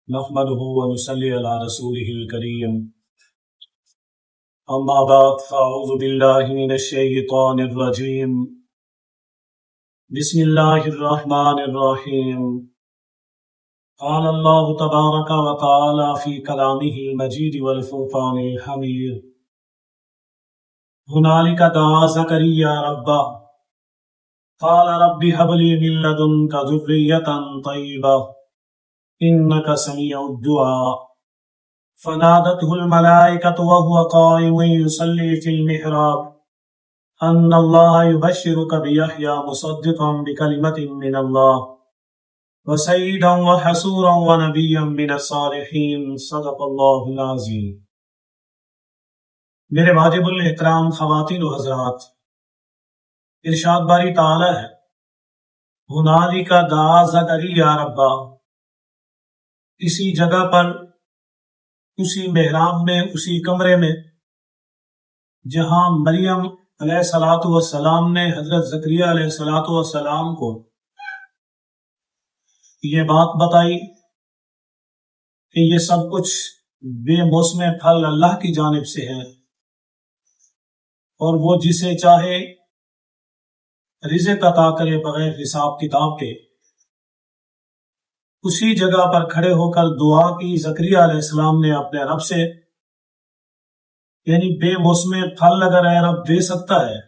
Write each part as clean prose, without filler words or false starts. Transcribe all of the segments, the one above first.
نحمده ونصلي على رسوله الكريم أما بعد فأعوذ بالله من الشيطان الرجيم بسم الله الرحمن الرحيم قال الله تبارك وتعالى في كلامه المجيد والفرقان الحميد هنالك دعا زكريا ربه قال رب هب لي من لدنك ذرية طيبة إنك سميع الدعاء فنادته الملائكة وهو قائم يصلي في المحراب أن الله يبشرك بيحيى مصدقا بكلمة من الله وسيدا وحسورا ونبيا من الصالحين صدق الله العظيم۔ میرے واجب الاحترام خواتین و حضرات، ارشاد باری تعالی ہے ہنالک دعا زکریا ربہ، اسی جگہ پر، اسی محراب میں، اسی کمرے میں جہاں مریم علیہ الصلاۃ والسلام نے حضرت زکریا علیہ الصلاۃ والسلام کو یہ بات بتائی کہ یہ سب کچھ بے موسم پھل اللہ کی جانب سے ہے اور وہ جسے چاہے رزق عطا کرے بغیر حساب کتاب کے۔ اسی جگہ پر کھڑے ہو کر دعا کی زکریا علیہ السلام نے اپنے رب سے، یعنی بے موسم پھل اگر اے رب دے سکتا ہے،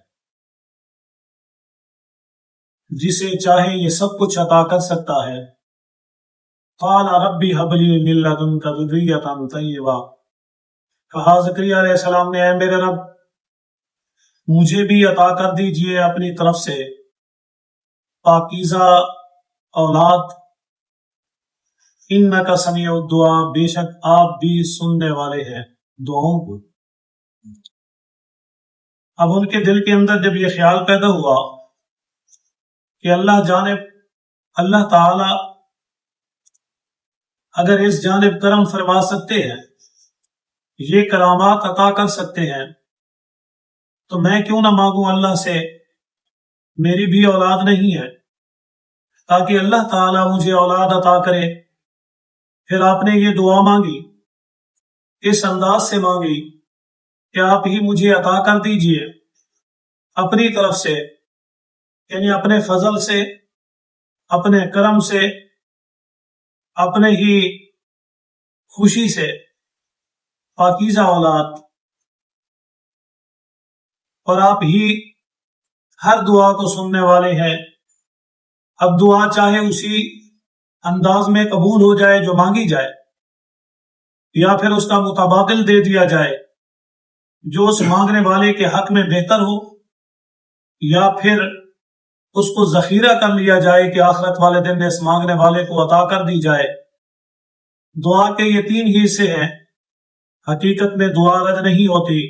جسے چاہے یہ سب کچھ عطا کر سکتا ہے، قال ربی هب لی من لدنک ذریۃ طیبہ، کہا زکریا علیہ السلام نے اے میرے رب مجھے بھی عطا کر دیجئے اپنی طرف سے پاکیزہ اولاد، انک سمیع الدعاء، بے شک آپ بھی سننے والے ہیں دعاؤں کو۔ اب ان کے دل کے اندر جب یہ خیال پیدا ہوا کہ اللہ تعالی اگر اس جانب کرم فرما سکتے ہیں، یہ کرامات عطا کر سکتے ہیں، تو میں کیوں نہ مانگوں اللہ سے، میری بھی اولاد نہیں ہے، تاکہ اللہ تعالی مجھے اولاد عطا کرے۔ پھر آپ نے یہ دعا مانگی، اس انداز سے مانگی کہ آپ ہی مجھے عطا کر دیجئے اپنی طرف سے، یعنی اپنے فضل سے، اپنے کرم سے، اپنے ہی خوشی سے پاکیزہ اولاد، اور آپ ہی ہر دعا کو سننے والے ہیں۔ اب دعا چاہے اسی انداز میں قبول ہو جائے جو مانگی جائے، یا پھر اس کا متبادل دے دیا جائے جو اس مانگنے والے کے حق میں بہتر ہو، یا پھر اس کو ذخیرہ کر لیا جائے کہ آخرت والے دن اس مانگنے والے کو عطا کر دی جائے۔ دعا کے یہ تین ہی حصے ہیں۔ حقیقت میں دعا رد نہیں ہوتی،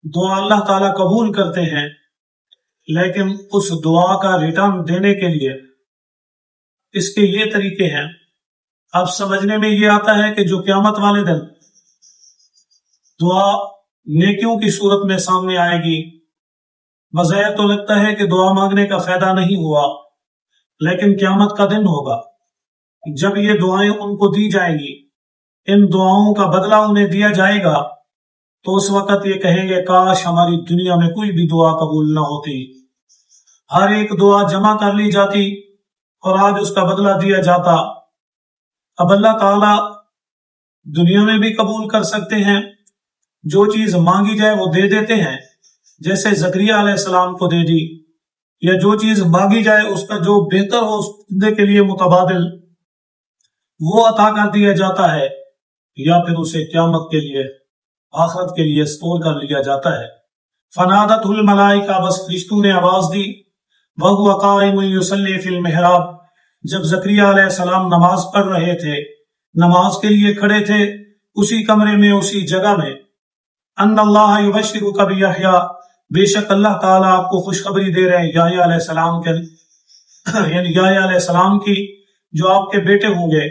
دعا اللہ تعالیٰ قبول کرتے ہیں، لیکن اس دعا کا ریٹرن دینے کے لیے اس کے یہ طریقے ہیں۔ اب سمجھنے میں یہ آتا ہے کہ جو قیامت والے دن دعا نیکیوں کی صورت میں سامنے آئے گی، بظاہر تو لگتا ہے کہ دعا مانگنے کا فائدہ نہیں ہوا، لیکن قیامت کا دن ہوگا جب یہ دعائیں ان کو دی جائیں گی، ان دعاؤں کا بدلہ انہیں دیا جائے گا، تو اس وقت یہ کہیں گے کاش ہماری دنیا میں کوئی بھی دعا قبول نہ ہوتی، ہر ایک دعا جمع کر لی جاتی اور آج اس کا بدلہ دیا جاتا۔ اب اللہ تعالیٰ دنیا میں بھی قبول کر سکتے ہیں، جو چیز مانگی جائے وہ دے دیتے ہیں، جیسے زکریا علیہ السلام کو دے دی، یا جو چیز مانگی جائے اس کا جو بہتر ہو اس بندے کے لیے متبادل وہ عطا کر دیا جاتا ہے، یا پھر اسے قیامت کے لیے، آخرت کے لیے اسٹور کر لیا جاتا ہے۔ فنادت الملائکہ، بس فرشتوں نے آواز دی، وَهُوَ قَائِمٌ يُصَلِّي فِي الْمِحْرَابِ، جب زکریا علیہ السلام نماز پڑھ رہے تھے، نماز کے لیے کھڑے تھے اسی کمرے میں، اسی جگہ میں، ان اللہ یبشرک بیحییٰ، بے شک اللہ تعالیٰ آپ کو خوشخبری دے رہے ہیں یحییٰ علیہ السلام کے، یعنی یحییٰ علیہ السلام کی، جو آپ کے بیٹے ہوں گے۔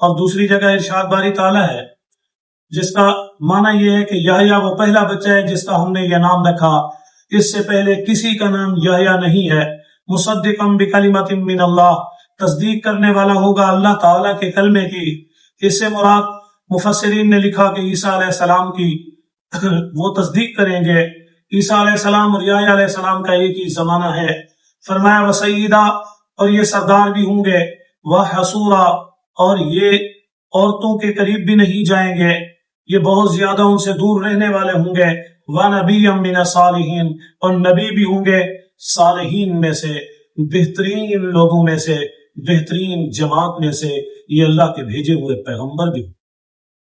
اور دوسری جگہ ارشاد باری تعالیٰ ہے جس کا معنی یہ ہے کہ یحییٰ وہ پہلا بچہ ہے جس کا ہم نے یہ نام رکھا، اس سے پہلے کسی کا نام یحییٰ نہیں ہے۔ مصدقا بکلمۃ من اللہ، تصدیق کرنے والا ہوگا اللہ تعالیٰ کے کلمے کی اس سے مراد مفسرین نے لکھا کہ عیسیٰ علیہ السلام کی وہ تصدیق کریں گے. عیسیٰ علیہ السلام اور یحییٰ علیہ السلام کا ایک ہی زمانہ ہے. فرمایا وسیدہ، اور یہ سردار بھی ہوں گے، وحصورا، اور یہ عورتوں کے قریب بھی نہیں جائیں گے، یہ بہت زیادہ ان سے دور رہنے والے ہوں گے. وَنَبِيًّا مِّنَ الصَّالِحِينَ، اور نبی بھی ہوں گے صالحین میں سے، بہترین لوگوں میں سے، بہترین جماعت میں سے. یہ اللہ کے بھیجے ہوئے پیغمبر بھی ہوں.